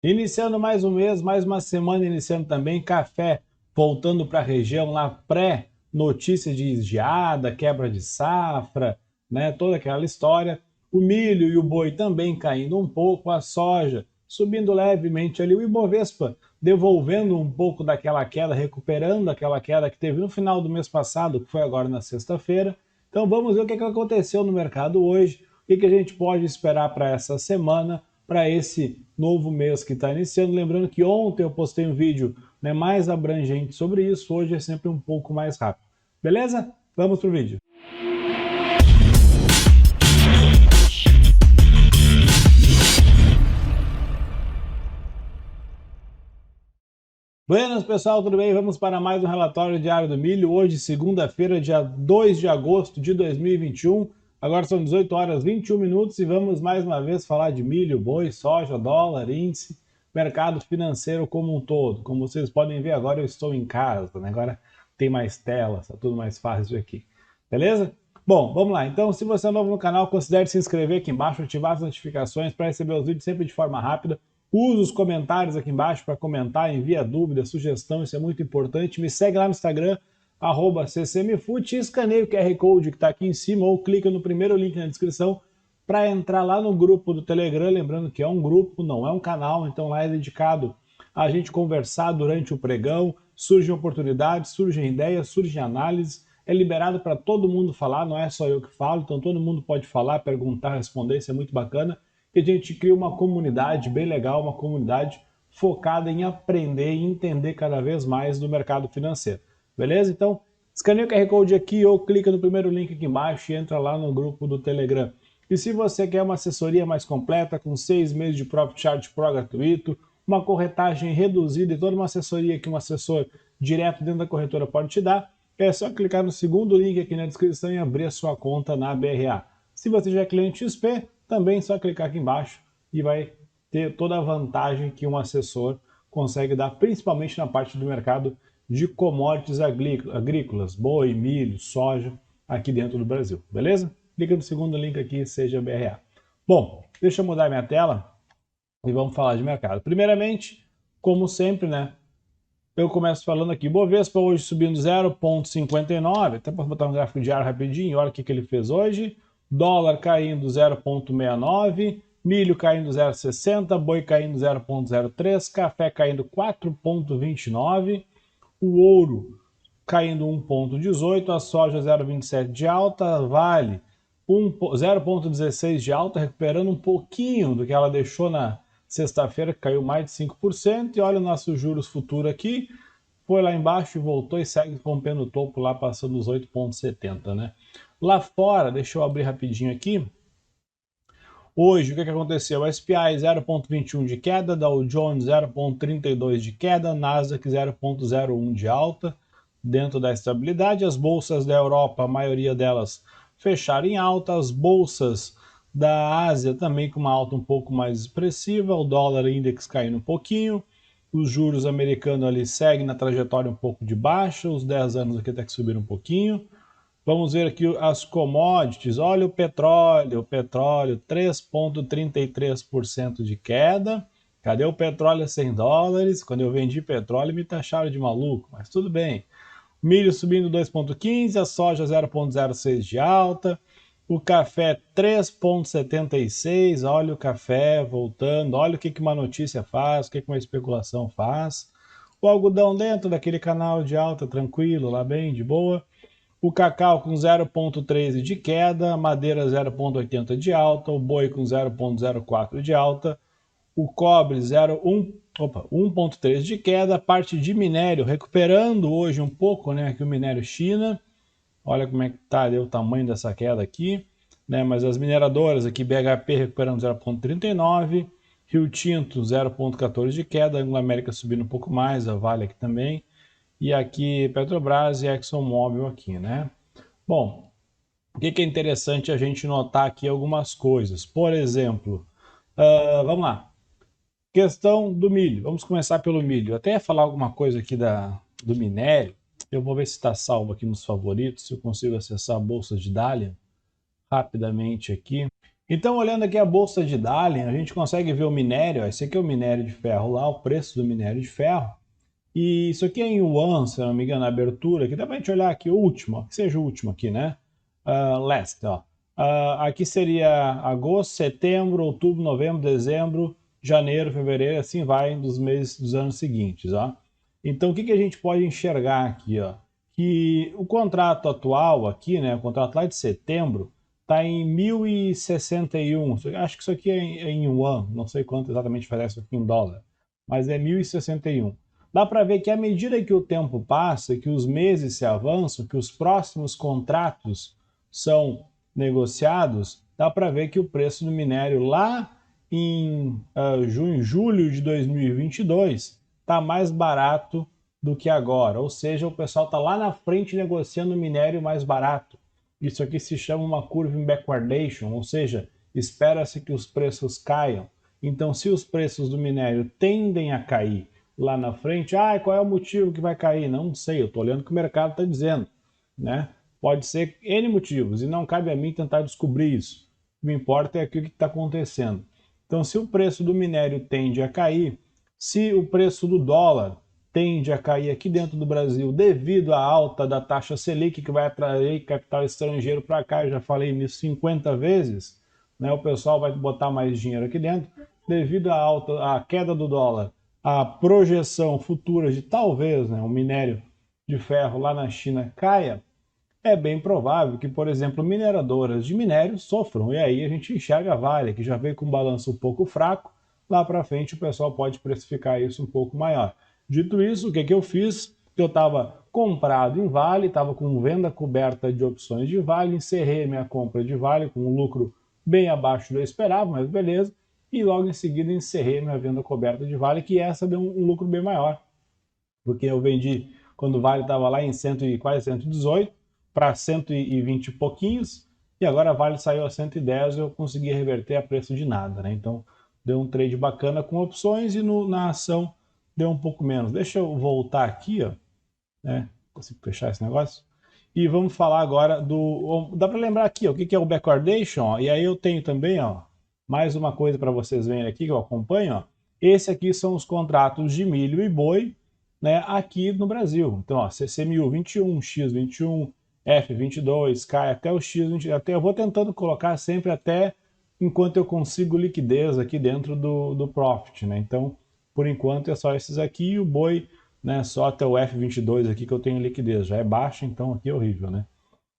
Iniciando mais um mês, mais uma semana, iniciando também café, voltando para a região lá pré-notícia de geada, quebra de safra, né, toda aquela história. O milho e o boi também caindo um pouco, a soja subindo levemente ali, o Ibovespa devolvendo um pouco daquela queda, recuperando aquela queda que teve no final do mês passado, que foi agora na sexta-feira. Então vamos ver o que aconteceu no mercado hoje, o que a gente pode esperar para essa semana, para esse novo mês que está iniciando. Lembrando que ontem eu postei um vídeo, né, mais abrangente sobre isso, hoje é sempre um pouco mais rápido. Beleza? Vamos para o vídeo. Buenas pessoal, tudo bem? Vamos para mais um relatório diário do milho. Hoje, segunda-feira, dia 2 de agosto de 2021. Agora são 18 horas 21 minutos e vamos mais uma vez falar de milho, boi, soja, dólar, índice, mercado financeiro como um todo. Como vocês podem ver, agora eu estou em casa, né? Agora tem mais telas, tá tudo mais fácil aqui. Beleza? Bom, vamos lá. Então, se você é novo no canal, considere se inscrever aqui embaixo, ativar as notificações para receber os vídeos sempre de forma rápida. Use os comentários aqui embaixo para comentar, envia dúvida, sugestão, isso é muito importante. Me segue lá no Instagram, @ccmfut, e escaneia o QR Code que está aqui em cima ou clica no primeiro link na descrição para entrar lá no grupo do Telegram. Lembrando que é um grupo, não é um canal, então lá é dedicado a gente conversar durante o pregão, surgem oportunidades, surgem ideias, surgem análises, é liberado para todo mundo falar, não é só eu que falo, então todo mundo pode falar, perguntar, responder, isso é muito bacana. E a gente cria uma comunidade bem legal, uma comunidade focada em aprender e entender cada vez mais do mercado financeiro. Beleza? Então, escaneia o QR Code aqui ou clica no primeiro link aqui embaixo e entra lá no grupo do Telegram. E se você quer uma assessoria mais completa, com 6 meses de Profit Chart Pro gratuito, uma corretagem reduzida e toda uma assessoria que um assessor direto dentro da corretora pode te dar, é só clicar no segundo link aqui na descrição e abrir a sua conta na BRA. Se você já é cliente XP, também é só clicar aqui embaixo e vai ter toda a vantagem que um assessor consegue dar, principalmente na parte do mercado de commodities agrícolas, boi, milho, soja, aqui dentro do Brasil, beleza? Clica no segundo link aqui, seja BRA. Bom, deixa eu mudar minha tela e vamos falar de mercado. Primeiramente, como sempre, né? Eu começo falando aqui, Bovespa hoje subindo 0,59, até para botar um gráfico diário rapidinho, olha o que ele fez hoje. Dólar caindo 0,69, milho caindo 0,60, boi caindo 0,03, café caindo 4,29, o ouro caindo 1,18, a soja 0,27 de alta, vale 0,16 de alta, recuperando um pouquinho do que ela deixou na sexta-feira, que caiu mais de 5%, e olha o nosso juros futuro aqui, foi lá embaixo e voltou e segue rompendo o topo lá, passando os 8,70, né? Lá fora, deixa eu abrir rapidinho aqui, hoje, o que aconteceu? O SPI 0,21 de queda, Dow Jones 0,32 de queda, Nasdaq 0,01 de alta, dentro da estabilidade. As bolsas da Europa, a maioria delas fecharam em alta, as bolsas da Ásia também com uma alta um pouco mais expressiva, o dólar index caindo um pouquinho, os juros americanos ali seguem na trajetória um pouco de baixa, os 10 anos aqui até que subiram um pouquinho. Vamos ver aqui as commodities. Olha o petróleo 3,33% de queda. Cadê o petróleo a 100 dólares? Quando eu vendi petróleo me taxaram de maluco, mas tudo bem. Milho subindo 2,15, a soja 0,06 de alta, o café 3,76, olha o café voltando, olha o que uma notícia faz, o que uma especulação faz. O algodão dentro daquele canal de alta, tranquilo, lá bem, de boa. O cacau com 0,13 de queda, a madeira 0,80 de alta, o boi com 0,04 de alta, o cobre 1,3 de queda, a parte de minério recuperando hoje um pouco, né, aqui o minério China, olha como é que tá o tamanho dessa queda aqui, né, mas as mineradoras aqui, BHP recuperando 0,39, Rio Tinto 0,14 de queda, Anglo América subindo um pouco mais, a Vale aqui também, e aqui Petrobras e ExxonMobil aqui, né? Bom, o que é interessante a gente notar aqui algumas coisas. Por exemplo, vamos lá, questão do milho. Vamos começar pelo milho. Até ia falar alguma coisa aqui do minério. Eu vou ver se está salvo aqui nos favoritos, se eu consigo acessar a bolsa de Dalian rapidamente aqui. Então, olhando aqui a bolsa de Dalian, a gente consegue ver o minério, ó, esse aqui é o minério de ferro lá, o preço do minério de ferro. E isso aqui é em yuan, se não me engano, a abertura, que dá pra gente olhar aqui o último, ó, que seja o último aqui, né? Last, ó. Aqui seria agosto, setembro, outubro, novembro, dezembro, janeiro, fevereiro, assim vai dos meses dos anos seguintes, ó. Então, o que a gente pode enxergar aqui, ó? Que o contrato atual aqui, né, o contrato lá de setembro, está em 1061. Acho que isso aqui é em yuan, não sei quanto exatamente parece aqui em dólar, mas é 1061. Dá para ver que à medida que o tempo passa, que os meses se avançam, que os próximos contratos são negociados, dá para ver que o preço do minério lá em julho de 2022 está mais barato do que agora. Ou seja, o pessoal está lá na frente negociando minério mais barato. Isso aqui se chama uma curva em backwardation, ou seja, espera-se que os preços caiam. Então, se os preços do minério tendem a cair lá na frente, qual é o motivo que vai cair? Não sei, eu estou olhando o que o mercado está dizendo, né? Pode ser N motivos, e não cabe a mim tentar descobrir isso. O que me importa é aquilo que está acontecendo. Então, se o preço do minério tende a cair, se o preço do dólar tende a cair aqui dentro do Brasil devido à alta da taxa Selic, que vai atrair capital estrangeiro para cá, eu já falei nisso 50 vezes, né? O pessoal vai botar mais dinheiro aqui dentro, devido à queda do dólar, a projeção futura de talvez, né, o minério de ferro lá na China caia, é bem provável que, por exemplo, mineradoras de minério sofram. E aí a gente enxerga a Vale, que já veio com um balanço um pouco fraco, lá para frente o pessoal pode precificar isso um pouco maior. Dito isso, o que eu fiz? Eu estava comprado em Vale, estava com venda coberta de opções de Vale, encerrei minha compra de Vale com um lucro bem abaixo do esperado, mas beleza, e logo em seguida encerrei minha venda coberta de Vale, que essa deu um lucro bem maior, porque eu vendi quando o Vale estava lá em quase 118 para 120 e pouquinhos, e agora a Vale saiu a 110 e eu consegui reverter a preço de nada, né? Então deu um trade bacana com opções e na ação deu um pouco menos. Deixa eu voltar aqui, ó, né? Consigo fechar esse negócio? E vamos falar agora do... Dá para lembrar aqui, ó, o que é o backwardation? Ó, e aí eu tenho também, ó, mais uma coisa para vocês verem aqui que eu acompanho, ó. Esse aqui são os contratos de milho e boi, né, aqui no Brasil. Então, ó, CC1000 21, X21, F22, cai até o X20, até eu vou tentando colocar sempre até enquanto eu consigo liquidez aqui dentro do Profit, né? Então, por enquanto é só esses aqui e o boi, né, só até o F22 aqui que eu tenho liquidez, já é baixo, então aqui é horrível, né?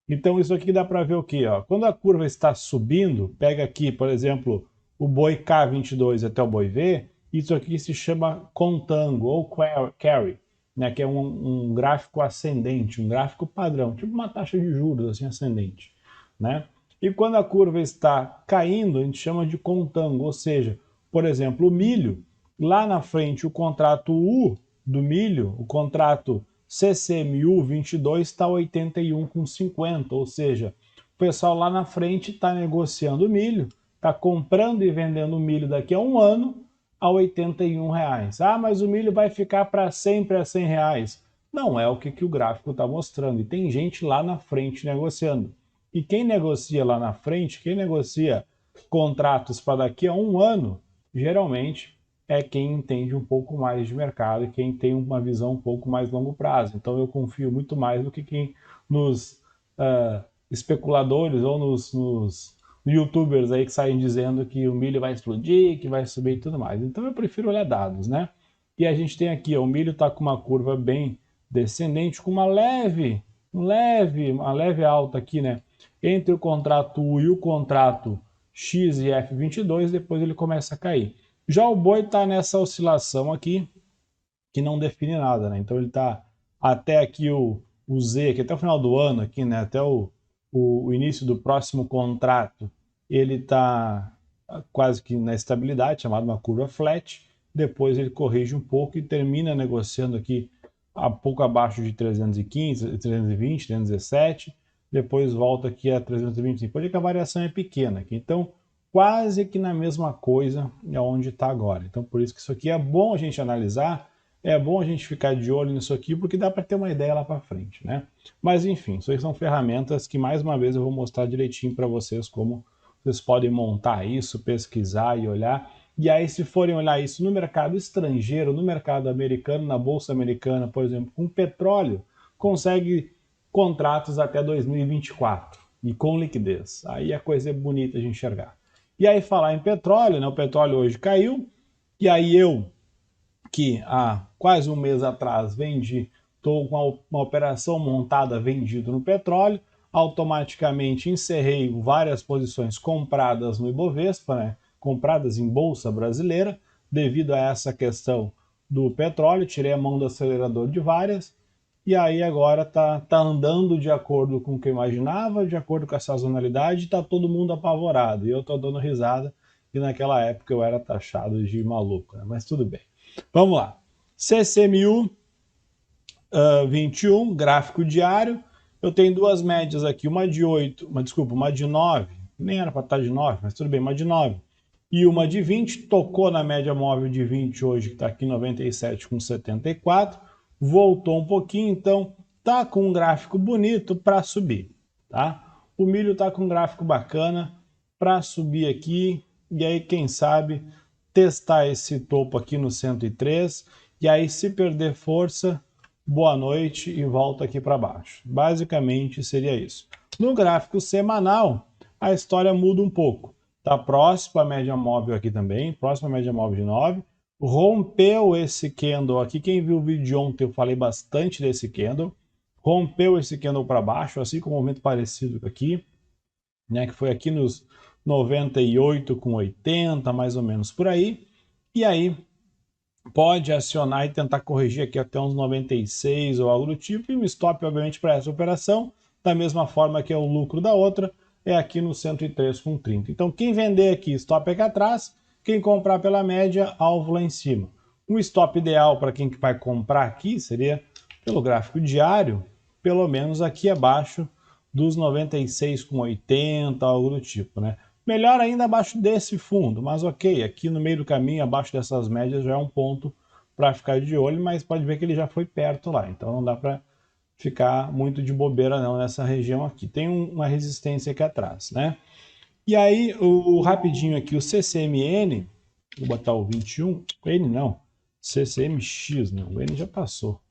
Então isso aqui dá para ver o quê? Ó? Quando a curva está subindo, pega aqui, por exemplo, o boi K22 até o boi V, isso aqui se chama contango ou carry, né? Que é um gráfico ascendente, um gráfico padrão, tipo uma taxa de juros assim ascendente, né? E quando a curva está caindo, a gente chama de contango, ou seja, por exemplo, o milho, lá na frente o contrato U do milho, o contrato CCMU 22 está 81,50, ou seja, o pessoal lá na frente está negociando milho, está comprando e vendendo milho daqui a um ano a R$ 81. Mas o milho vai ficar para sempre a R$ 100. Não é o que o gráfico está mostrando. E tem gente lá na frente negociando. E quem negocia lá na frente, quem negocia contratos para daqui a um ano, geralmente é quem entende um pouco mais de mercado e quem tem uma visão um pouco mais longo prazo. Então eu confio muito mais do que quem nos especuladores ou nos youtubers aí que saem dizendo que o milho vai explodir, que vai subir e tudo mais. Então eu prefiro olhar dados, né? E a gente tem aqui, ó, o milho está com uma curva bem descendente, com uma leve alta aqui, né? Entre o contrato U e o contrato X e F22, depois ele começa a cair. Já o boi está nessa oscilação aqui, que não define nada, né? Então ele está até aqui o Z, aqui até o final do ano, aqui, né? Até o início do próximo contrato, ele está quase que na estabilidade, chamada uma curva flat. Depois ele corrige um pouco e termina negociando aqui a pouco abaixo de 315, 320, 317. Depois volta aqui a 325. Pode que a variação é pequena aqui. Então, quase que na mesma coisa é onde está agora. Então, por isso que isso aqui é bom a gente analisar, é bom a gente ficar de olho nisso aqui, porque dá para ter uma ideia lá para frente, né? Mas, enfim, isso aí são ferramentas que, mais uma vez, eu vou mostrar direitinho para vocês como vocês podem montar isso, pesquisar e olhar. E aí, se forem olhar isso no mercado estrangeiro, no mercado americano, na Bolsa Americana, por exemplo, com petróleo, consegue contratos até 2024 e com liquidez. Aí a coisa é bonita de enxergar. E aí, falar em petróleo, né? O petróleo hoje caiu, e aí que há quase um mês atrás estou com uma operação montada vendido no petróleo, automaticamente encerrei várias posições compradas no Ibovespa, né? Compradas em bolsa brasileira, devido a essa questão do petróleo, tirei a mão do acelerador de várias, e aí agora tá andando de acordo com o que eu imaginava, de acordo com a sazonalidade, está todo mundo apavorado, e eu estou dando risada, e naquela época eu era taxado de maluco, né? Mas tudo bem. Vamos lá. CCMU 21, gráfico diário. Eu tenho duas médias aqui, uma de 8, uma de 9, nem era para estar de 9, mas tudo bem, uma de 9. E uma de 20, tocou na média móvel de 20 hoje, que está aqui 97,74, voltou um pouquinho, então tá com um gráfico bonito para subir, tá? O milho tá com um gráfico bacana para subir aqui, e aí quem sabe testar esse topo aqui no 103, e aí se perder força, boa noite e volta aqui para baixo. Basicamente seria isso. No gráfico semanal, a história muda um pouco. Está próximo à média móvel aqui também, próximo à média móvel de 9. Rompeu esse candle aqui. Quem viu o vídeo de ontem, eu falei bastante desse candle. Rompeu esse candle para baixo, assim com um movimento parecido aqui, né, que foi aqui nos 98,80, mais ou menos por aí. E aí pode acionar e tentar corrigir aqui até uns 96 ou algo do tipo, e um stop, obviamente, para essa operação, da mesma forma que é o lucro da outra, é aqui no 103,30. Então, quem vender aqui, stop aqui atrás, quem comprar pela média, alvo lá em cima. Um stop ideal para quem vai comprar aqui seria, pelo gráfico diário, pelo menos aqui abaixo dos 96,80, algo do tipo, né? Melhor ainda abaixo desse fundo, mas ok, aqui no meio do caminho, abaixo dessas médias, já é um ponto para ficar de olho, mas pode ver que ele já foi perto lá, então não dá para ficar muito de bobeira não nessa região aqui. Tem uma resistência aqui atrás, né? E aí, rapidinho aqui, o CCMN, vou botar o 21, N não, CCMX, né? O N já passou.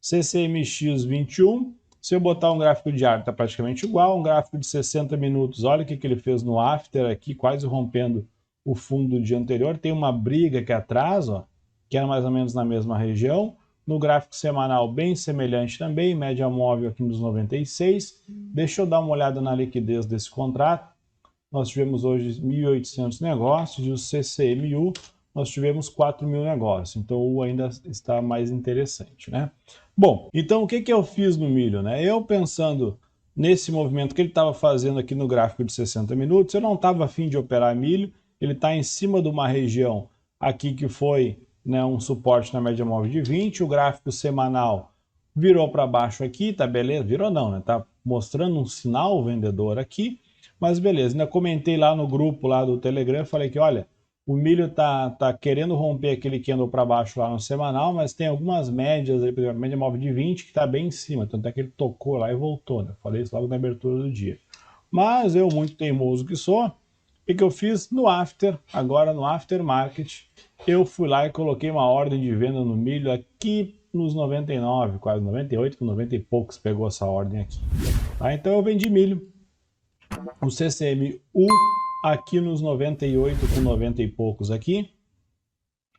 CCMX 21, se eu botar um gráfico diário, está praticamente igual, um gráfico de 60 minutos, olha o que ele fez no after aqui, quase rompendo o fundo do dia anterior, tem uma briga aqui atrás, ó, que era mais ou menos na mesma região, no gráfico semanal bem semelhante também, média móvel aqui nos 96, deixa eu dar uma olhada na liquidez desse contrato, nós tivemos hoje 1.800 negócios, e o CCMU nós tivemos 4.000 negócios, então o ainda está mais interessante, né? Bom, então o que eu fiz no milho, né? Eu pensando nesse movimento que ele estava fazendo aqui no gráfico de 60 minutos, eu não estava afim de operar milho, ele está em cima de uma região aqui que foi, né, um suporte na média móvel de 20, o gráfico semanal virou para baixo aqui, tá beleza? Virou não, né? Tá mostrando um sinal vendedor aqui, mas beleza, ainda comentei lá no grupo lá do Telegram, falei que olha, o milho tá querendo romper aquele candle para baixo lá no semanal, mas tem algumas médias aí, por exemplo, a média móvel de 20 que está bem em cima, tanto é que ele tocou lá e voltou, né? Falei isso logo na abertura do dia. Mas eu, muito teimoso que sou, o que eu fiz no after, agora no aftermarket, eu fui lá e coloquei uma ordem de venda no milho aqui nos 99, quase 98, com 90 e poucos pegou essa ordem aqui. Tá? Então eu vendi milho, o CCMU aqui nos 98 com 90 e poucos aqui,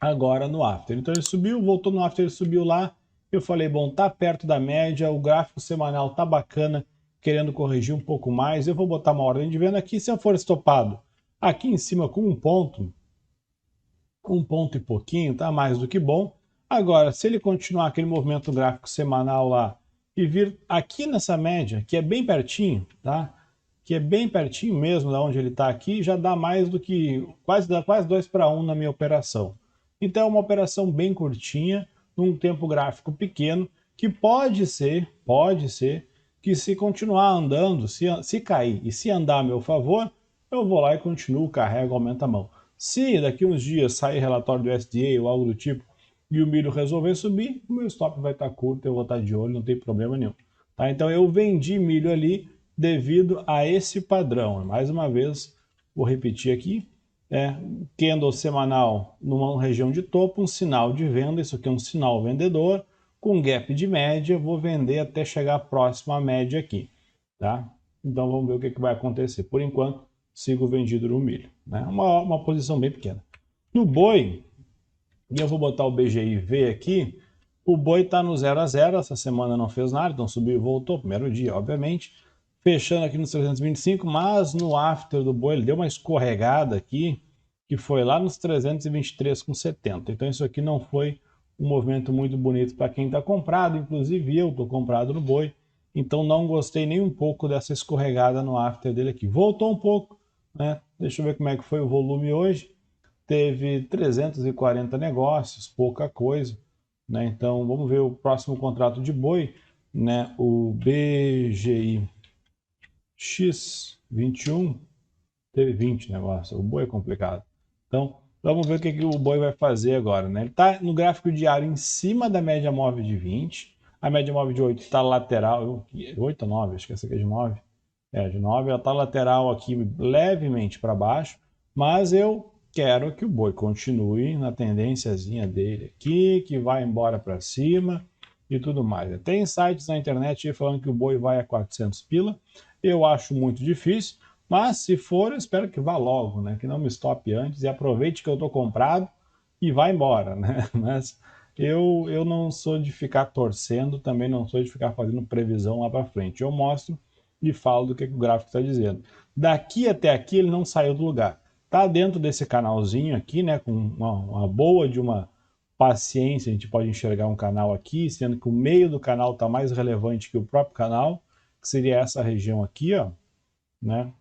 agora no after. Então ele subiu, voltou no after, ele subiu lá, eu falei, bom, tá perto da média, o gráfico semanal tá bacana, querendo corrigir um pouco mais, eu vou botar uma ordem de venda aqui, se eu for estopado aqui em cima com um ponto e pouquinho, tá mais do que bom. Agora, se ele continuar aquele movimento gráfico semanal lá e vir aqui nessa média, que é bem pertinho, tá? Que é bem pertinho mesmo da onde ele está aqui, já dá mais do que, quase 2 para 1 na minha operação. Então é uma operação bem curtinha, num tempo gráfico pequeno, que pode ser que se continuar andando, se cair e se andar a meu favor, eu vou lá e continuo, carrego, aumento a mão. Se daqui uns dias sair relatório do SDA ou algo do tipo e o milho resolver subir, o meu stop vai estar curto, eu vou estar de olho, não tem problema nenhum. Tá? Então eu vendi milho ali devido a esse padrão. Mais uma vez, Vou repetir aqui. Candle semanal numa região de topo, um sinal de venda, isso aqui é um sinal vendedor, com gap de média, vou vender até chegar próximo à média aqui, tá? Então vamos ver o que vai acontecer. Por enquanto, sigo vendido no milho, né? Uma posição bem pequena. No boi, e eu vou botar o BGIV aqui, o boi está no 0 a 0, essa semana não fez nada, então subiu e voltou, primeiro dia, obviamente, fechando aqui nos 325, mas no after do boi ele deu uma escorregada aqui, que foi lá nos 323,70. Então isso aqui não foi um movimento muito bonito para quem está comprado, inclusive eu estou comprado no boi, então não gostei nem um pouco dessa escorregada no after dele aqui. Voltou um pouco, né? Deixa eu ver como é que foi o volume hoje. Teve 340 negócios, pouca coisa, né? Então vamos ver o próximo contrato de boi, né? O BGI X21 teve 20 negócios. O boi é complicado. Então vamos ver o que o boi vai fazer agora, né? Ele está no gráfico diário em cima da média móvel de 20. A média móvel de 8 está lateral, 8 ou 9, acho que essa aqui é de 9. De 9, ela está lateral aqui levemente para baixo, mas eu quero que o boi continue na tendênciazinha dele aqui, que vai embora para cima e tudo mais. Tem sites na internet falando que o boi vai a 400 pila, eu acho muito difícil, mas se for, eu espero que vá logo, né? Que não me estope antes e aproveite que eu estou comprado e vá embora, né? Mas eu não sou de ficar torcendo, também não sou de ficar fazendo previsão lá para frente. Eu mostro e falo do que o gráfico está dizendo. Daqui até aqui ele não saiu do lugar. Está dentro desse canalzinho aqui, né, com uma boa de uma paciência, a gente pode enxergar um canal aqui, sendo que o meio do canal está mais relevante que o próprio canal, que seria essa região aqui, ó, né?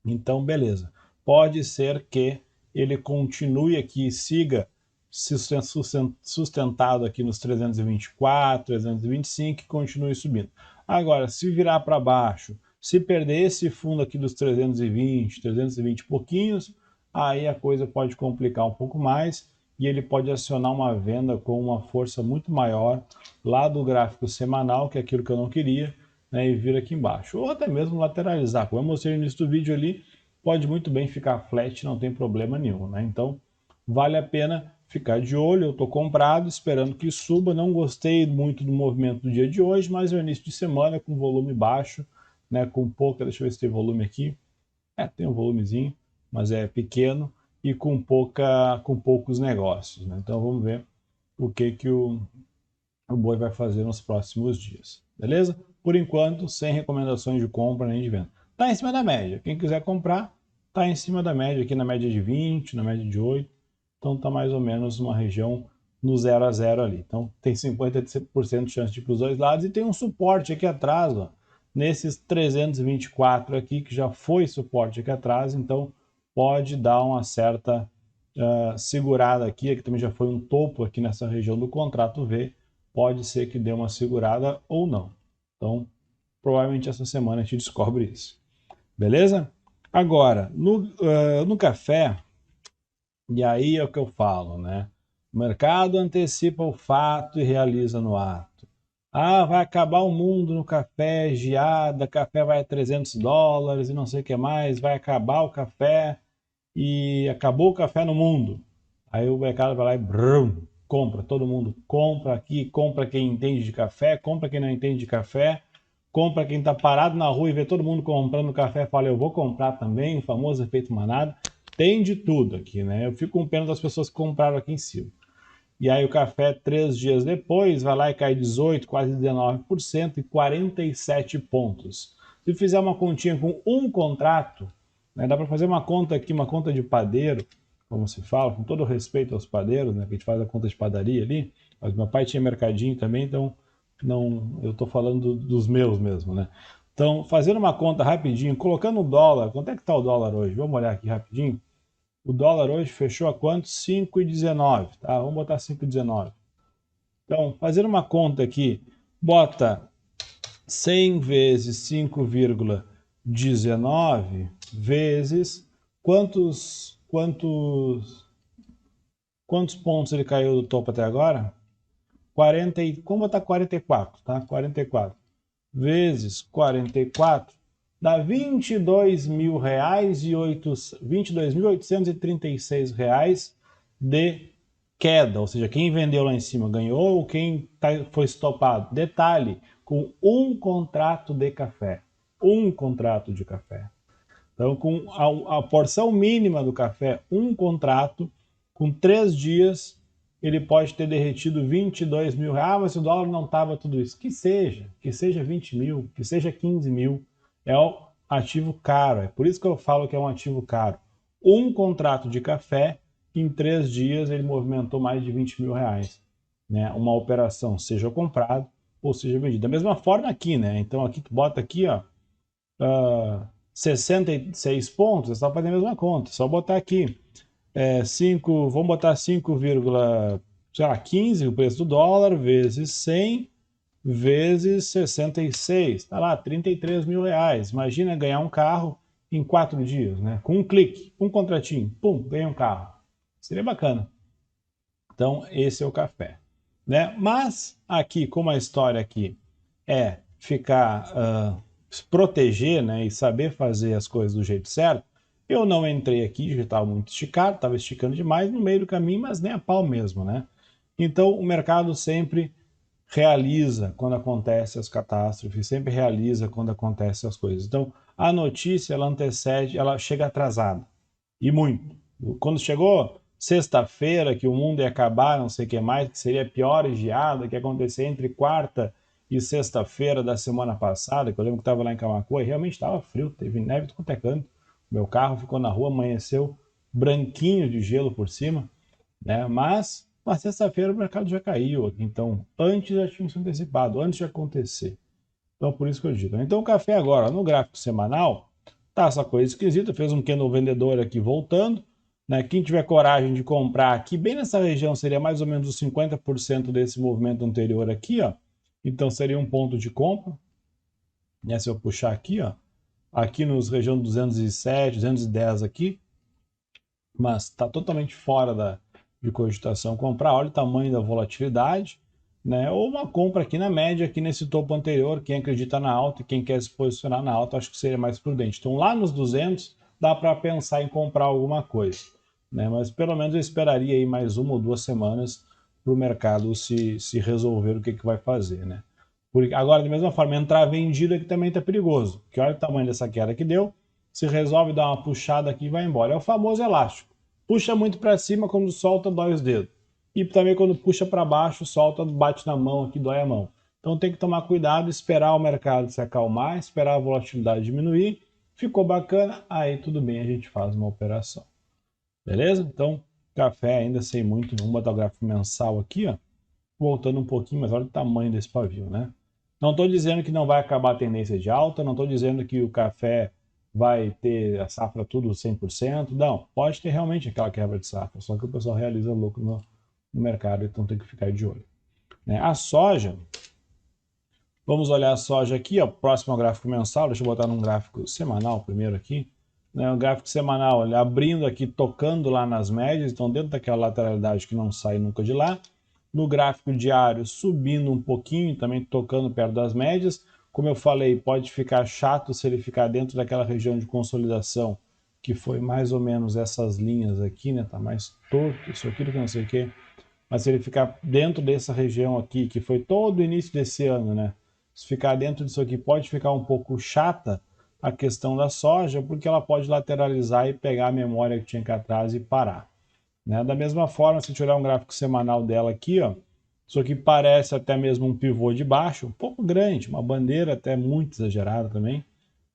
Então, beleza. Pode ser que ele continue aqui, siga sustentado aqui nos 324, 325 e continue subindo. Agora, se virar para baixo, se perder esse fundo aqui dos 320, 320 e pouquinhos, aí a coisa pode complicar um pouco mais e ele pode acionar uma venda com uma força muito maior lá do gráfico semanal, que é aquilo que eu não queria, né, e vir aqui embaixo. Ou até mesmo lateralizar. Como eu mostrei no início do vídeo ali, pode muito bem ficar flat, não tem problema nenhum, né? Então, vale a pena ficar de olho. Eu estou comprado, esperando que suba. Não gostei muito do movimento do dia de hoje, mas é o início de semana com volume baixo, né? Com pouca, deixa eu ver se tem volume aqui. Tem um volumezinho, mas é pequeno e com poucos negócios, né? Então vamos ver o que o boi vai fazer nos próximos dias, beleza? Por enquanto, sem recomendações de compra nem de venda. Está em cima da média. Quem quiser comprar, está em cima da média, aqui na média de 20, na média de 8. Então está mais ou menos uma região no 0 a 0 ali. Então tem 50% de chance de ir para os dois lados e tem um suporte aqui atrás, ó, nesses 324 aqui, que já foi suporte aqui atrás, então pode dar uma certa segurada aqui, aqui também já foi um topo aqui nessa região do contrato V, pode ser que dê uma segurada ou não. Então, provavelmente essa semana a gente descobre isso. Beleza? Agora, no café, e aí é o que eu falo, né? O mercado antecipa o fato e realiza no ato. Vai acabar o mundo no café, geada, café vai a 300 dólares e não sei o que mais, vai acabar o café e acabou o café no mundo. Aí o mercado vai lá e brum, compra, todo mundo compra aqui, compra quem entende de café, compra quem não entende de café, compra quem está parado na rua e vê todo mundo comprando café, fala eu vou comprar também, o famoso efeito manada. Tem de tudo aqui, né? Eu fico com pena das pessoas que compraram aqui em cima. E aí o café, 3 dias depois, vai lá e cai 18%, quase 19% e 47 pontos. Se fizer uma continha com um contrato, né, dá para fazer uma conta aqui, uma conta de padeiro, como se fala, com todo respeito aos padeiros, né, que a gente faz a conta de padaria ali, mas meu pai tinha mercadinho também, então não, eu estou falando dos meus mesmo, né? Então, fazendo uma conta rapidinho, colocando o dólar, quanto é que está o dólar hoje? Vamos olhar aqui rapidinho. O dólar hoje fechou a quanto? 5,19, tá? Vamos botar 5,19. Então, fazendo uma conta aqui, bota 100 vezes 5,19 vezes quantos pontos ele caiu do topo até agora? 40, vamos botar 44, tá? 44 vezes 44 dá R$ 22.836 de queda, ou seja, quem vendeu lá em cima ganhou, quem foi estopado. Detalhe, com um contrato de café. Um contrato de café. Então, com a porção mínima do café, um contrato, com 3 dias, ele pode ter derretido 22 mil reais. Ah, mas o dólar não estava tudo isso. Que seja 20 mil, que seja 15 mil. É um ativo caro. É por isso que eu falo que é um ativo caro. Um contrato de café, em 3 dias, ele movimentou mais de 20 mil reais. Né? Uma operação, seja comprado ou seja vendido. Da mesma forma aqui, né? Então aqui tu bota aqui, ó, 66 pontos, é só fazer a mesma conta. Só botar aqui 5, vamos botar 5,15 o preço do dólar, vezes 100, vezes 66. Tá lá, 33 mil reais. Imagina ganhar um carro em 4 dias, né? Com um clique, um contratinho, pum, ganha um carro. Seria bacana. Então, esse é o café. Né? Mas, aqui, como a história aqui é ficar, se proteger, né, e saber fazer as coisas do jeito certo, eu não entrei aqui, já estava muito esticado, estava esticando demais no meio do caminho, mas nem a pau mesmo, né? Então, o mercado sempre realiza quando acontecem as catástrofes, sempre realiza quando acontecem as coisas. Então, a notícia, ela antecede, ela chega atrasada. E muito. Quando chegou sexta-feira, que o mundo ia acabar, não sei o que mais, que seria a pior geada que ia acontecer entre quarta e sexta-feira da semana passada, que eu lembro que estava lá em Camacuã, e realmente estava frio, teve neve de quanto é canto. Meu carro ficou na rua, amanheceu branquinho de gelo por cima, né? Mas na sexta-feira o mercado já caiu, então antes já tinha se antecipado, antes de acontecer. Então por isso que eu digo. Então o café agora, no gráfico semanal, tá essa coisa esquisita, fez um candle vendedor aqui voltando, né? Quem tiver coragem de comprar aqui, bem nessa região, seria mais ou menos os 50% desse movimento anterior aqui, ó. Então seria um ponto de compra, né? Se eu puxar aqui, ó, aqui nos região 207, 210 aqui, mas está totalmente fora de cogitação comprar. Olha o tamanho da volatilidade, né? Ou uma compra aqui na média, aqui nesse topo anterior, quem acredita na alta e quem quer se posicionar na alta, acho que seria mais prudente. Então lá nos 200 dá para pensar em comprar alguma coisa, né? Mas pelo menos eu esperaria aí mais 1 ou 2 semanas para o mercado se resolver o que vai fazer, né? Agora, da mesma forma, entrar vendido aqui também está perigoso, porque olha o tamanho dessa queda que deu, se resolve dar uma puxada aqui e vai embora. É o famoso elástico. Puxa muito para cima, quando solta, dói os dedos. E também quando puxa para baixo, solta, bate na mão aqui, dói a mão. Então tem que tomar cuidado, esperar o mercado se acalmar, esperar a volatilidade diminuir. Ficou bacana, aí tudo bem, a gente faz uma operação. Beleza? Então, café ainda sem muito, vamos botar o gráfico mensal aqui, ó. Voltando um pouquinho, mas olha o tamanho desse pavio, né? Não estou dizendo que não vai acabar a tendência de alta, não estou dizendo que o café vai ter a safra tudo 100%, não. Pode ter realmente aquela quebra de safra, só que o pessoal realiza lucro no mercado, então tem que ficar de olho. Né? A soja, vamos olhar a soja aqui, ó, próximo ao gráfico mensal, deixa eu botar num gráfico semanal primeiro aqui. Né? O gráfico semanal, ele abrindo aqui, tocando lá nas médias, então dentro daquela lateralidade que não sai nunca de lá. No gráfico diário, subindo um pouquinho, também tocando perto das médias. Como eu falei, pode ficar chato se ele ficar dentro daquela região de consolidação, que foi mais ou menos essas linhas aqui, né? Tá mais torto, isso aqui do que não sei o quê. Mas se ele ficar dentro dessa região aqui, que foi todo o início desse ano, né? Se ficar dentro disso aqui, pode ficar um pouco chata a questão da soja, porque ela pode lateralizar e pegar a memória que tinha aqui atrás e parar. Né? Da mesma forma, se tiver um gráfico semanal dela aqui, ó, isso aqui parece até mesmo um pivô de baixo, um pouco grande, uma bandeira até muito exagerada também.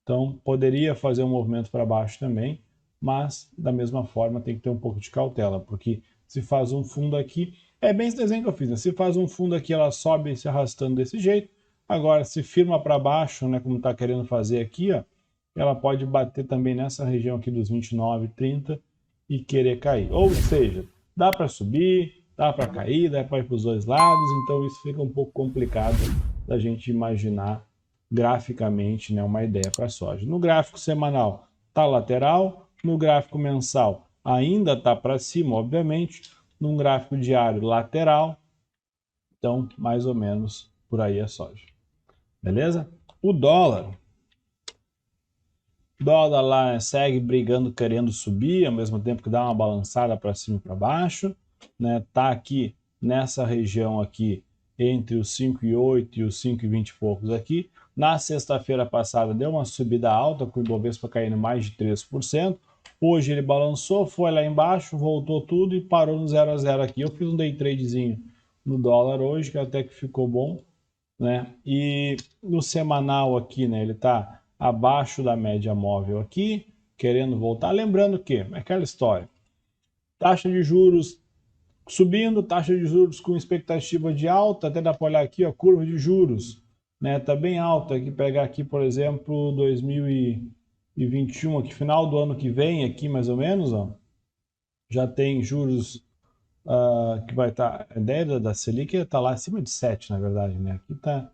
Então, poderia fazer um movimento para baixo também, mas da mesma forma tem que ter um pouco de cautela, porque se faz um fundo aqui, é bem esse desenho que eu fiz, né? Se faz um fundo aqui, ela sobe se arrastando desse jeito. Agora, se firma para baixo, né, como está querendo fazer aqui, ó, ela pode bater também nessa região aqui dos 29, 30 e querer cair. Ou seja, dá para subir, dá para cair, dá para ir para os dois lados, então isso fica um pouco complicado da gente imaginar graficamente, né, uma ideia para a soja. No gráfico semanal está lateral, no gráfico mensal ainda está para cima, obviamente, num gráfico diário lateral, então mais ou menos por aí a soja. Beleza? O dólar, Dólar lá segue brigando, querendo subir, ao mesmo tempo que dá uma balançada para cima e para baixo, né? Tá aqui nessa região aqui entre os 5,8 e os 5,20 e poucos aqui. Na sexta-feira passada deu uma subida alta, com o Ibovespa caindo mais de 3%. Hoje ele balançou, foi lá embaixo, voltou tudo e parou no 0 a 0 aqui. Eu fiz um day tradezinho no dólar hoje, que até que ficou bom, né? E no semanal aqui, né, ele está abaixo da média móvel aqui, querendo voltar. Lembrando que é aquela história: taxa de juros subindo, taxa de juros com expectativa de alta, até dá para olhar aqui, ó, curva de juros, né, tá bem alta. Aqui pegar aqui, por exemplo, 2021, aqui final do ano que vem, aqui mais ou menos, ó, já tem juros que vai estar, a ideia da Selic está lá acima de 7, na verdade, né? Aqui tá,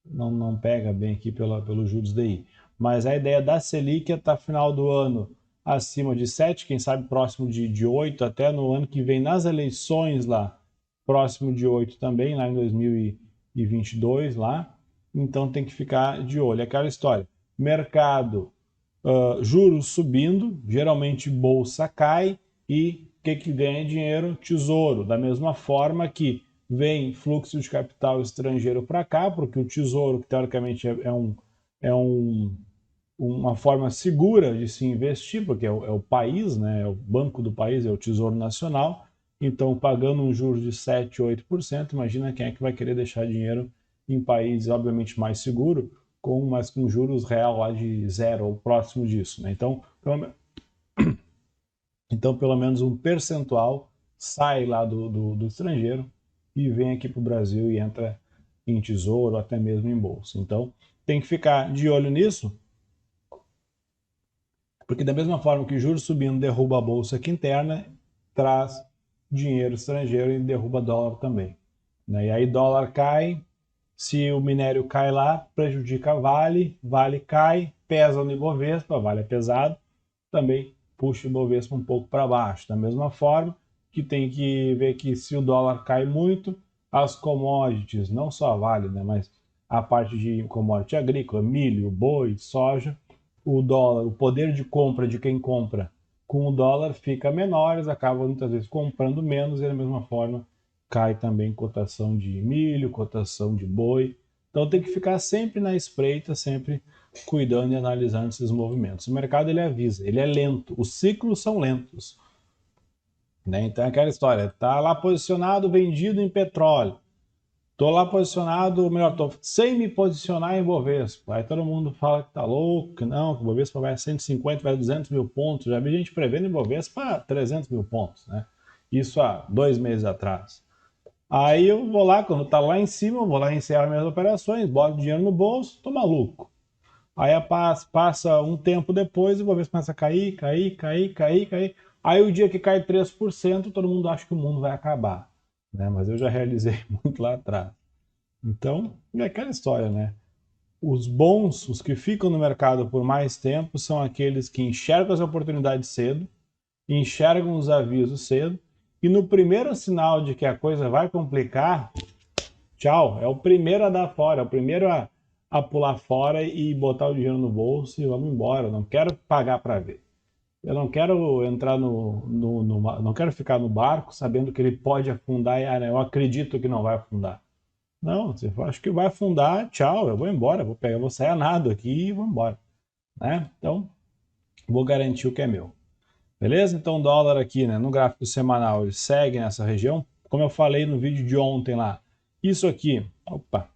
não pega bem aqui pelos juros DI. Mas a ideia da Selic é estar final do ano acima de 7, quem sabe próximo de 8, até no ano que vem, nas eleições lá, próximo de 8 também, lá em 2022 lá. Então tem que ficar de olho. É aquela história: mercado, juros subindo, geralmente bolsa cai, e o que ganha dinheiro? Tesouro. Da mesma forma que vem fluxo de capital estrangeiro para cá, porque o tesouro, que teoricamente é uma forma segura de se investir, porque é o país, né? É o banco do país, é o Tesouro Nacional. Então, pagando um juros de 7, 8%, imagina quem é que vai querer deixar dinheiro em países, obviamente, mais seguro, mas com juros real lá de zero ou próximo disso, né? Então, pelo menos um percentual sai lá do estrangeiro e vem aqui para o Brasil e entra em tesouro, até mesmo em bolsa. Então, tem que ficar de olho nisso, porque da mesma forma que juros subindo derruba a bolsa aqui interna, traz dinheiro estrangeiro e derruba dólar também, né? E aí dólar cai, se o minério cai lá, prejudica Vale, Vale cai, pesa no Ibovespa, Vale é pesado, também puxa o Ibovespa um pouco para baixo. Da mesma forma que tem que ver que se o dólar cai muito, as commodities, não só a Vale, né, mas a parte de commodity agrícola, milho, boi, soja, o dólar, o poder de compra de quem compra com o dólar fica menor, eles acabam muitas vezes comprando menos, e da mesma forma cai também cotação de milho, cotação de boi. Então tem que ficar sempre na espreita, sempre cuidando e analisando esses movimentos. O mercado ele avisa, ele é lento, os ciclos são lentos, né? Então é aquela história: tá lá posicionado, vendido em petróleo. Tô lá posicionado, melhor, tô sem me posicionar em Bovespa. Aí todo mundo fala que tá louco, que não, que o Bovespa vai a 150, vai a 200 mil pontos. Já vi gente prevendo em Bovespa a 300 mil pontos, né? Isso há 2 meses atrás. Aí eu vou lá, quando tá lá em cima, eu vou lá encerrar minhas operações, boto dinheiro no bolso, tô maluco. Aí passa um tempo depois, o Bovespa começa a cair, cair, cair, cair, cair. Aí o dia que cai 3%, todo mundo acha que o mundo vai acabar, né? Mas eu já realizei muito lá atrás. Então, é aquela história, né? Os bons, os que ficam no mercado por mais tempo, são aqueles que enxergam as oportunidades cedo, enxergam os avisos cedo, e no primeiro sinal de que a coisa vai complicar, tchau, é o primeiro a dar fora, é o primeiro a pular fora e botar o dinheiro no bolso e vamos embora. Eu não quero pagar para ver. Eu não quero entrar não quero ficar no barco sabendo que ele pode afundar e eu acredito que não vai afundar. Não, você acha que vai afundar, tchau, eu vou embora, vou sair a nado aqui e vou embora, né? Então, vou garantir o que é meu. Beleza? Então, o dólar aqui, né, no gráfico semanal, ele segue nessa região. Como eu falei no vídeo de ontem lá, isso aqui, opa,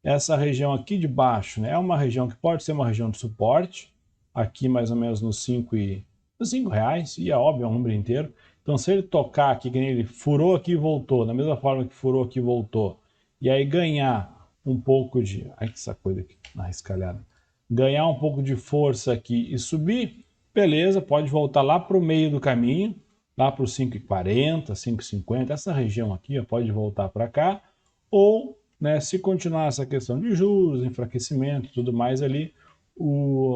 essa região aqui de baixo, né, é uma região que pode ser uma região de suporte, aqui mais ou menos nos 5 reais, e é óbvio, é um número inteiro. Então, se ele tocar aqui, que nem ele furou aqui e voltou, da mesma forma que furou aqui e voltou, e aí ganhar um pouco de... Ai, que essa coisa aqui na escalhada. Ganhar um pouco de força aqui e subir, beleza, pode voltar lá para o meio do caminho, lá para os 5,40, 5,50, essa região aqui, ó, pode voltar para cá, ou, né, se continuar essa questão de juros, enfraquecimento e tudo mais ali,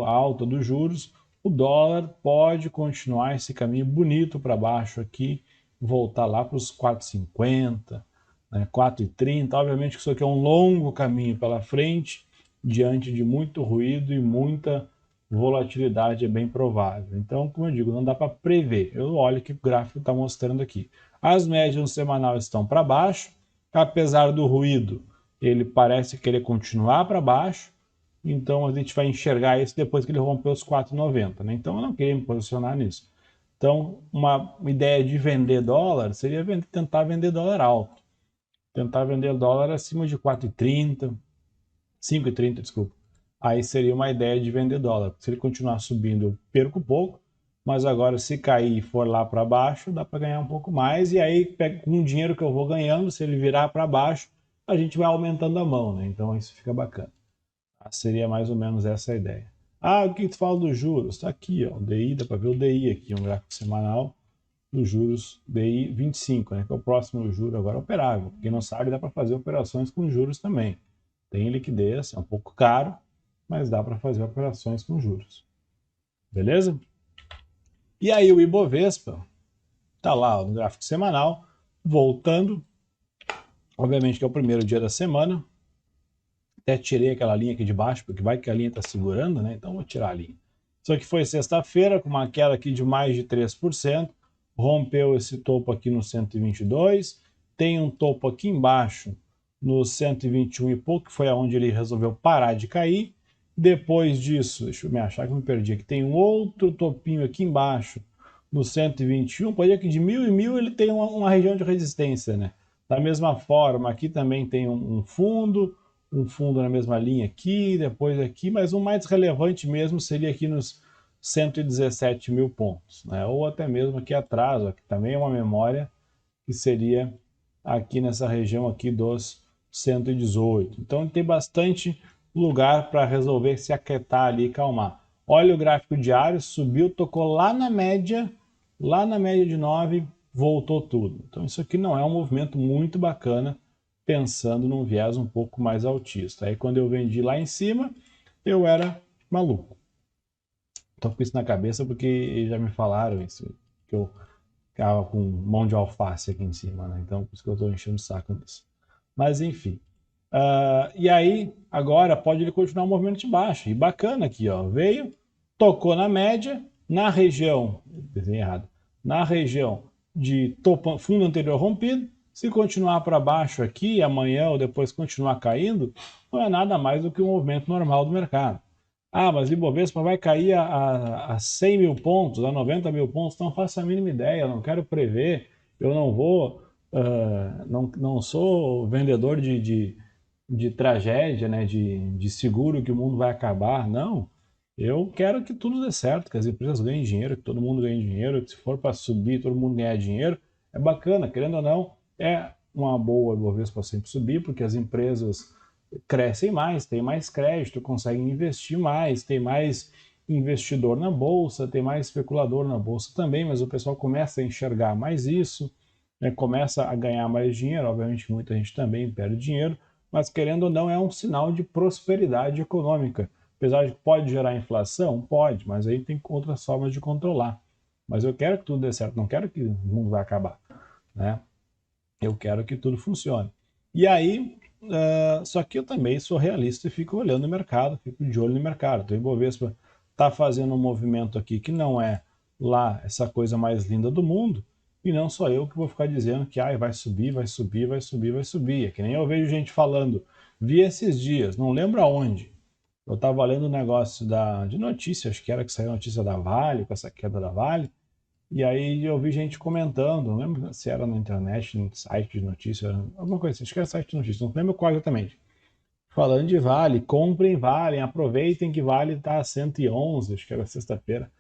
a alta dos juros, o dólar pode continuar esse caminho bonito para baixo aqui, voltar lá para os 4,50, né, 4,30. Obviamente que isso aqui é um longo caminho pela frente, diante de muito ruído e muita volatilidade é bem provável. Então, como eu digo, não dá para prever. Eu olho o que o gráfico está mostrando aqui. As médias no semanal estão para baixo, apesar do ruído, ele parece querer continuar para baixo, então a gente vai enxergar isso depois que ele romper os 4,90, né? Então eu não queria me posicionar nisso. Então, uma ideia de vender dólar seria tentar vender dólar alto. Tentar vender dólar acima de 4,30, 5,30, desculpa. Aí seria uma ideia de vender dólar. Se ele continuar subindo, eu perco pouco, mas agora se cair e for lá para baixo, dá para ganhar um pouco mais. E aí, com o dinheiro que eu vou ganhando, se ele virar para baixo, a gente vai aumentando a mão, né? Então isso fica bacana. Seria mais ou menos essa a ideia. Ah, o que tu fala dos juros? Está aqui, ó, o DI, dá para ver o DI aqui, um gráfico semanal dos juros DI 25, né, que é o próximo juro agora operável. Quem não sabe, dá para fazer operações com juros também. Tem liquidez, é um pouco caro, mas dá para fazer operações com juros. Beleza? E aí o Ibovespa está lá no gráfico semanal, voltando. Obviamente que é o primeiro dia da semana. Até tirei aquela linha aqui de baixo, porque vai que a linha está segurando, né? Então vou tirar a linha. Isso aqui foi sexta-feira, com uma queda aqui de mais de 3%. Rompeu esse topo aqui no 122. Tem um topo aqui embaixo no 121 e pouco, que foi aonde ele resolveu parar de cair. Depois disso, deixa eu me achar que eu me perdi aqui, tem um outro topinho aqui embaixo no 121. Pode ver que de 1.000 e 1.000 ele tem uma região de resistência, né? Da mesma forma, aqui também tem um fundo na mesma linha aqui, depois aqui, mas o mais relevante mesmo seria aqui nos 117 mil pontos, né? Ou até mesmo aqui atrás, ó, que também é uma memória, que seria aqui nessa região aqui dos 118. Então tem bastante lugar para resolver se aquietar ali e calmar. Olha o gráfico diário, subiu, tocou lá na média de 9, voltou tudo. Então isso aqui não é um movimento muito bacana, pensando num viés um pouco mais altista. Aí quando eu vendi lá em cima, eu era maluco. Estou com isso na cabeça porque já me falaram isso, que eu ficava com mão de alface aqui em cima, né? Então por isso que eu estou enchendo o saco nisso. Mas enfim. E aí, agora pode ele continuar o movimento de baixo. E bacana aqui, ó. Veio, tocou na média, na região, desenhei errado, na região de topo, fundo anterior rompido. Se continuar para baixo aqui, amanhã ou depois continuar caindo, não é nada mais do que um movimento normal do mercado. Ah, mas Ibovespa vai cair a 100 mil pontos, a 90 mil pontos, não faço a mínima ideia, eu não quero prever, eu não vou, não sou vendedor de tragédia, né, de seguro que o mundo vai acabar, não. Eu quero que tudo dê certo, que as empresas ganhem dinheiro, que todo mundo ganhe dinheiro, que se for para subir, todo mundo ganhar dinheiro, é bacana, querendo ou não, é uma boa Ibovespa sempre subir, porque as empresas crescem mais, têm mais crédito, conseguem investir mais, tem mais investidor na bolsa, tem mais especulador na bolsa também, mas o pessoal começa a enxergar mais isso, né, começa a ganhar mais dinheiro, obviamente muita gente também perde dinheiro, mas querendo ou não é um sinal de prosperidade econômica. Apesar de que pode gerar inflação, pode, mas aí tem outras formas de controlar. Mas eu quero que tudo dê certo, não quero que o mundo vai acabar, né? Eu quero que tudo funcione. E aí, só que eu também sou realista e fico olhando o mercado, fico de olho no mercado. Então, o Ibovespa está fazendo um movimento aqui que não é lá essa coisa mais linda do mundo, e não sou eu que vou ficar dizendo que vai subir, vai subir, vai subir, vai subir. É que nem eu vejo gente falando, vi esses dias, não lembro aonde. Eu estava lendo um negócio de notícia, acho que era que saiu notícia da Vale, com essa queda da Vale, e aí eu vi gente comentando, não lembro se era na internet, no site de notícia, alguma coisa assim, acho que era site de notícia, não lembro qual exatamente. Falando de Vale, comprem Vale, aproveitem que Vale está a 111, acho que era sexta-feira,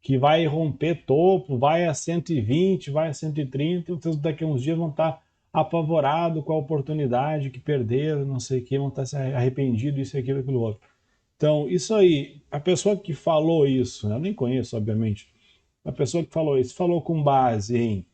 que vai romper topo, vai a 120, vai a 130, e vocês daqui a uns dias vão estar apavorados com a oportunidade que perderam, não sei o que, vão estar se arrependidos, isso, aquilo, aquilo outro. Então, isso aí, a pessoa que falou isso, né, eu nem conheço, obviamente, a pessoa que falou isso falou com base em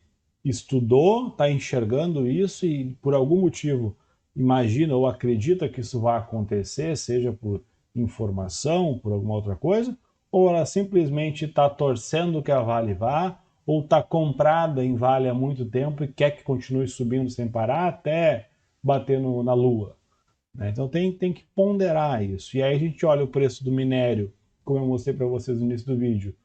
estudou, está enxergando isso e por algum motivo imagina ou acredita que isso vai acontecer, seja por informação, por alguma outra coisa, ou ela simplesmente está torcendo que a Vale vá, ou está comprada em Vale há muito tempo e quer que continue subindo sem parar até bater na Lua. Né? Então tem que ponderar isso. E aí a gente olha o preço do minério como eu mostrei para vocês no início do vídeo,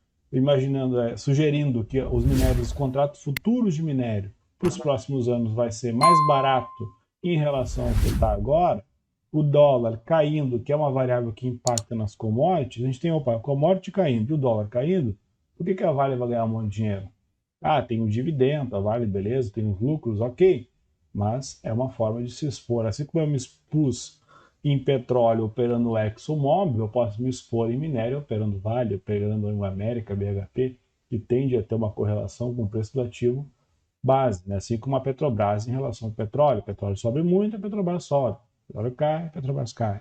sugerindo que os minérios, os contratos futuros de minério para os próximos anos vai ser mais barato em relação ao que está agora, o dólar caindo, que é uma variável que impacta nas commodities, a gente tem, a commodity caindo e o dólar caindo, por que a Vale vai ganhar um monte de dinheiro? Ah, tem um dividendo, a Vale, beleza, tem os lucros, ok, mas é uma forma de se expor. Assim como eu me expus em petróleo operando ExxonMobil, eu posso me expor em minério operando Vale, operando em América, BHP, que tende a ter uma correlação com o preço do ativo base, né? Assim como a Petrobras em relação ao petróleo. O petróleo sobe muito, a Petrobras sobe. O petróleo cai, a Petrobras cai.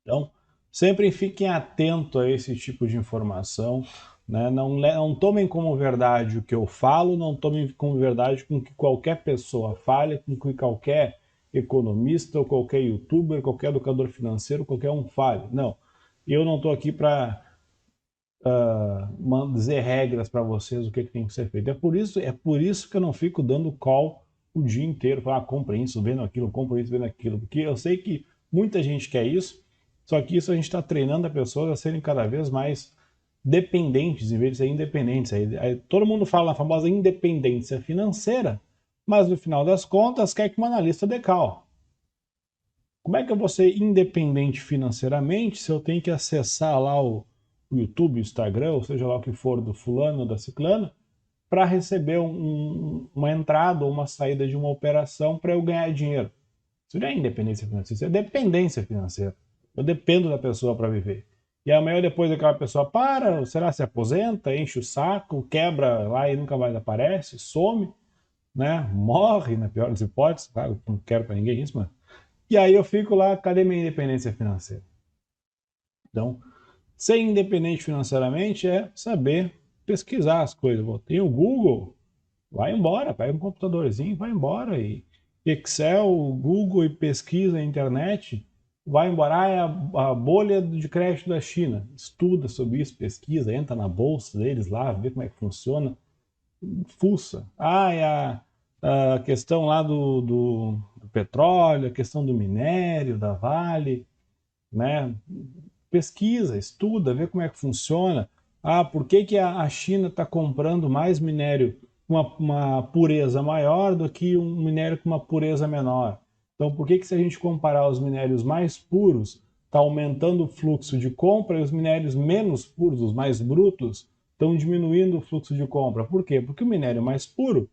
Então, sempre fiquem atentos a esse tipo de informação, né? Não tomem como verdade o que eu falo, não tomem como verdade com que qualquer pessoa fale, com que qualquer economista, ou qualquer youtuber, qualquer educador financeiro, qualquer um fale. Não, eu não estou aqui para dizer regras para vocês o que tem que ser feito. É por isso que eu não fico dando call o dia inteiro, falar, compra isso, vendo aquilo, compra isso, vendo aquilo, porque eu sei que muita gente quer isso, só que isso a gente está treinando as pessoas a serem cada vez mais dependentes, em vez de ser independentes. Aí todo mundo fala na famosa independência financeira, mas no final das contas quer que uma analista dê call. Como é que eu vou ser independente financeiramente se eu tenho que acessar lá o YouTube, o Instagram, ou seja lá o que for do fulano ou da ciclana, para receber uma entrada ou uma saída de uma operação para eu ganhar dinheiro? Isso não é independência financeira, isso é dependência financeira. Eu dependo da pessoa para viver. E amanhã depois aquela pessoa para, será se aposenta, enche o saco, quebra lá e nunca mais aparece, some, né? Morre, na pior das hipóteses, claro, não quero para ninguém isso, mas... E aí eu fico lá, cadê minha independência financeira? Então, ser independente financeiramente é saber pesquisar as coisas. Tem o Google, vai embora, pega um computadorzinho, vai embora. E Excel, Google e pesquisa na internet, vai embora. Ah, é a bolha de crédito da China. Estuda sobre isso, pesquisa, entra na bolsa deles lá, vê como é que funciona, fuça. Ah, é a questão lá do petróleo, a questão do minério, da Vale, né? Pesquisa, estuda, vê como é que funciona. Ah, por que a China está comprando mais minério com uma pureza maior do que um minério com uma pureza menor? Então, por que se a gente comparar os minérios mais puros, está aumentando o fluxo de compra e os minérios menos puros, os mais brutos, estão diminuindo o fluxo de compra? Por quê? Porque o minério mais puro,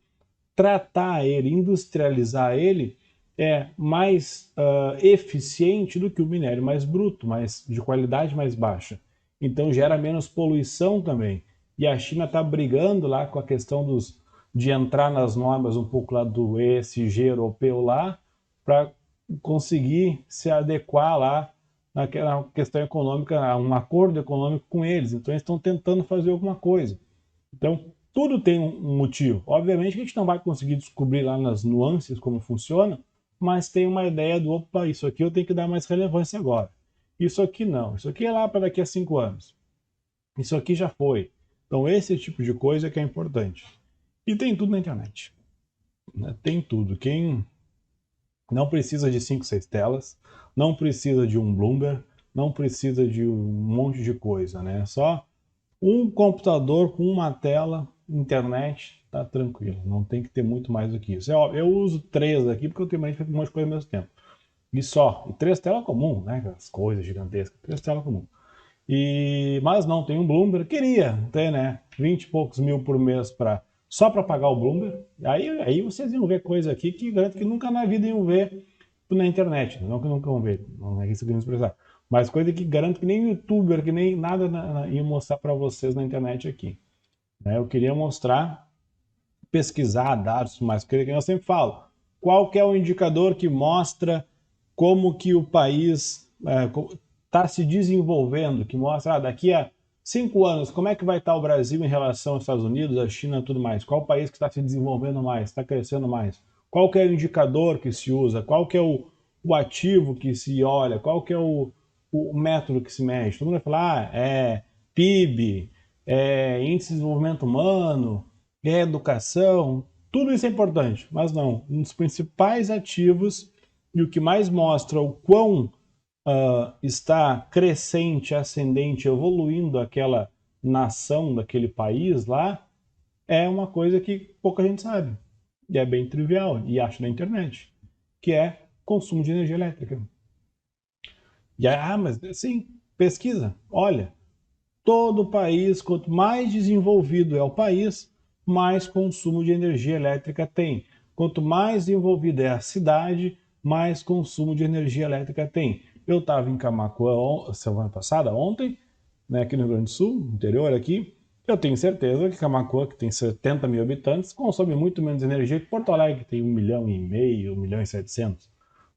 tratar ele, industrializar ele, é mais eficiente do que o minério mais bruto, mais de qualidade mais baixa. Então gera menos poluição também. E a China está brigando lá com a questão de entrar nas normas um pouco lá do ESG europeu lá, para conseguir se adequar lá na questão econômica, a um acordo econômico com eles. Então eles estão tentando fazer alguma coisa. Então, tudo tem um motivo. Obviamente que a gente não vai conseguir descobrir lá nas nuances como funciona, mas tem uma ideia do, opa, isso aqui eu tenho que dar mais relevância agora. Isso aqui não. Isso aqui é lá para daqui a 5 anos. Isso aqui já foi. Então, esse tipo de coisa que é importante. E tem tudo na internet. Né? Tem tudo. Quem não precisa de 5, 6 telas, não precisa de um Bloomberg, não precisa de um monte de coisa, né? Só um computador com uma tela, internet, tá tranquilo. Não tem que ter muito mais do que isso. Eu uso 3 aqui porque eu tenho mais de um monte de coisa ao mesmo tempo. E só. E 3 telas comum, né? As coisas gigantescas. 3 telas comum. Mas não, tem um Bloomberg. Queria ter, né? 20 e poucos mil por mês só para pagar o Bloomberg. Aí vocês iam ver coisa aqui que garanto que nunca na vida iam ver na internet. Não que nunca vão ver. Não é isso que eu queria expressar. Mas coisa que garanto que nem youtuber, que nem nada ia mostrar para vocês na internet aqui. Né? Eu queria mostrar, pesquisar dados, mas que eu sempre falo, qual que é o indicador que mostra como que o país está se desenvolvendo, que mostra daqui a 5 anos, como é que vai estar o Brasil em relação aos Estados Unidos, a China e tudo mais? Qual país que está se desenvolvendo mais, está crescendo mais? Qual que é o indicador que se usa? Qual que é o ativo que se olha? Qual que é o método que se mexe? Todo mundo vai falar, é PIB, é índice de desenvolvimento humano, é educação, tudo isso é importante, mas não, um dos principais ativos e o que mais mostra o quão está crescente, ascendente, evoluindo aquela nação, daquele país lá, é uma coisa que pouca gente sabe. E é bem trivial, e acha na internet, que é consumo de energia elétrica. E mas sim, pesquisa. Olha, todo país, quanto mais desenvolvido é o país, mais consumo de energia elétrica tem. Quanto mais desenvolvida é a cidade, mais consumo de energia elétrica tem. Eu estava em Camaquã semana passada, ontem, né, aqui no Rio Grande do Sul, interior aqui. Eu tenho certeza que Camaquã, que tem 70 mil habitantes, consome muito menos energia que Porto Alegre, que tem 1,5 milhão, 1,7 milhão.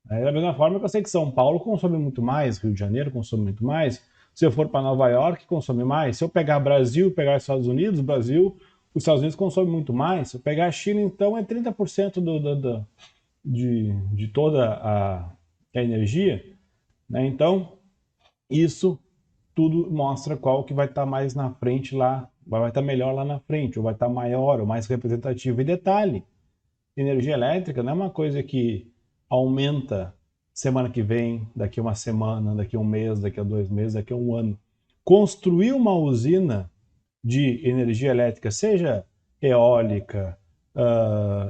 Da mesma forma que eu sei que São Paulo consome muito mais, Rio de Janeiro consome muito mais. Se eu for para Nova York, consome mais. Se eu pegar Brasil e pegar Estados Unidos, os Estados Unidos consomem muito mais. Se eu pegar a China, então é 30% de toda a energia. Né? Então, isso tudo mostra qual que vai estar mais na frente lá, vai estar melhor lá na frente, ou vai estar maior, ou mais representativo. E detalhe, energia elétrica não é uma coisa que aumenta semana que vem, daqui a uma semana, daqui a um mês, daqui a 2 meses, daqui a um ano. Construir uma usina de energia elétrica, seja eólica,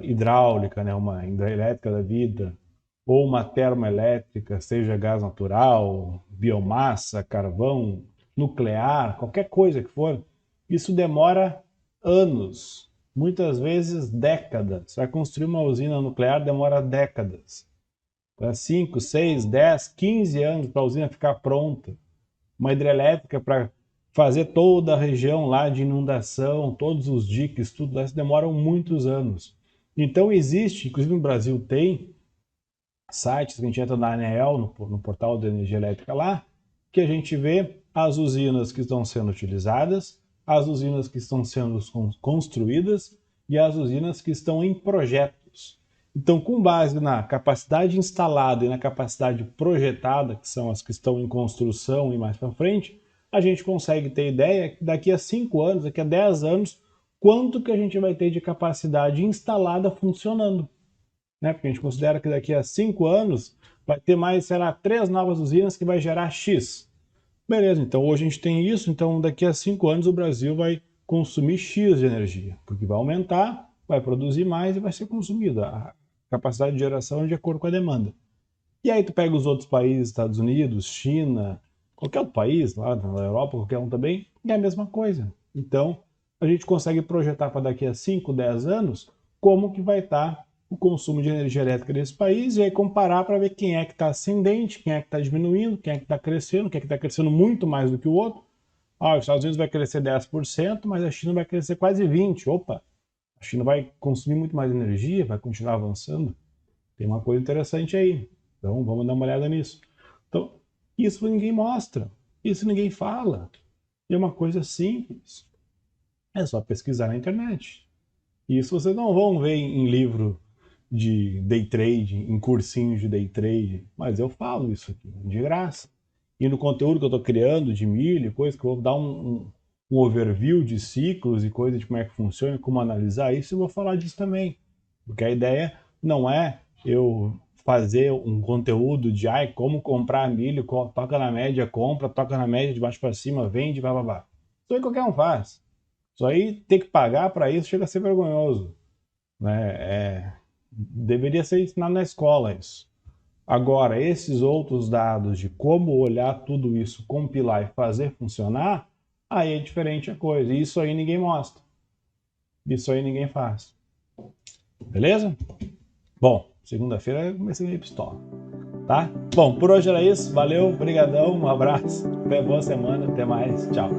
hidráulica, né, uma hidrelétrica da vida, ou uma termoelétrica, seja gás natural, biomassa, carvão, nuclear, qualquer coisa que for, isso demora anos, muitas vezes décadas. Vai construir uma usina nuclear demora décadas. 5, 6, 10, 15 anos para a usina ficar pronta. Uma hidrelétrica para fazer toda a região lá de inundação, todos os diques, tudo isso demoram muitos anos. Então existe, inclusive no Brasil tem sites que a gente entra na ANEEL, no portal da energia elétrica lá, que a gente vê as usinas que estão sendo utilizadas, as usinas que estão sendo construídas e as usinas que estão em projetos. Então, com base na capacidade instalada e na capacidade projetada, que são as que estão em construção e mais para frente, a gente consegue ter ideia que daqui a 5 anos, daqui a 10 anos, quanto que a gente vai ter de capacidade instalada funcionando. Né? Porque a gente considera que daqui a 5 anos vai ter mais, sei lá, 3 novas usinas que vai gerar X. Beleza, então hoje a gente tem isso, então daqui a 5 anos o Brasil vai consumir X de energia, porque vai aumentar, vai produzir mais e vai ser consumida. A capacidade de geração é de acordo com a demanda. E aí tu pega os outros países, Estados Unidos, China, qualquer outro país, lá na Europa, qualquer um também, é a mesma coisa. Então, a gente consegue projetar para daqui a 5, 10 anos como que vai estar o consumo de energia elétrica desse país e aí comparar para ver quem é que está ascendente, quem é que está diminuindo, quem é que está crescendo, quem é que está crescendo muito mais do que o outro. Os Estados Unidos vai crescer 10%, mas a China vai crescer quase 20%. Opa, a China vai consumir muito mais energia, vai continuar avançando. Tem uma coisa interessante aí. Então, vamos dar uma olhada nisso. Então, isso ninguém mostra, isso ninguém fala. E é uma coisa simples. É só pesquisar na internet. Isso vocês não vão ver em livro de day trade, em cursinhos de day trade, mas eu falo isso aqui, de graça. E no conteúdo que eu estou criando de milho, coisa que eu vou dar um overview de ciclos e coisa de como é que funciona, como analisar isso, eu vou falar disso também. Porque a ideia não é eu fazer um conteúdo de como comprar milho, toca na média, compra, toca na média, de baixo para cima, vende, blá. Isso aí qualquer um faz. Isso aí ter que pagar para isso chega a ser vergonhoso. Né? Deveria ser ensinado na escola isso. Agora, esses outros dados de como olhar tudo isso, compilar e fazer funcionar, aí é diferente a coisa. Isso aí ninguém mostra. Isso aí ninguém faz. Beleza? Bom, segunda-feira eu comecei a minha pistola. Tá? Bom, por hoje era isso. Valeu, brigadão, um abraço. Até boa semana, até mais. Tchau.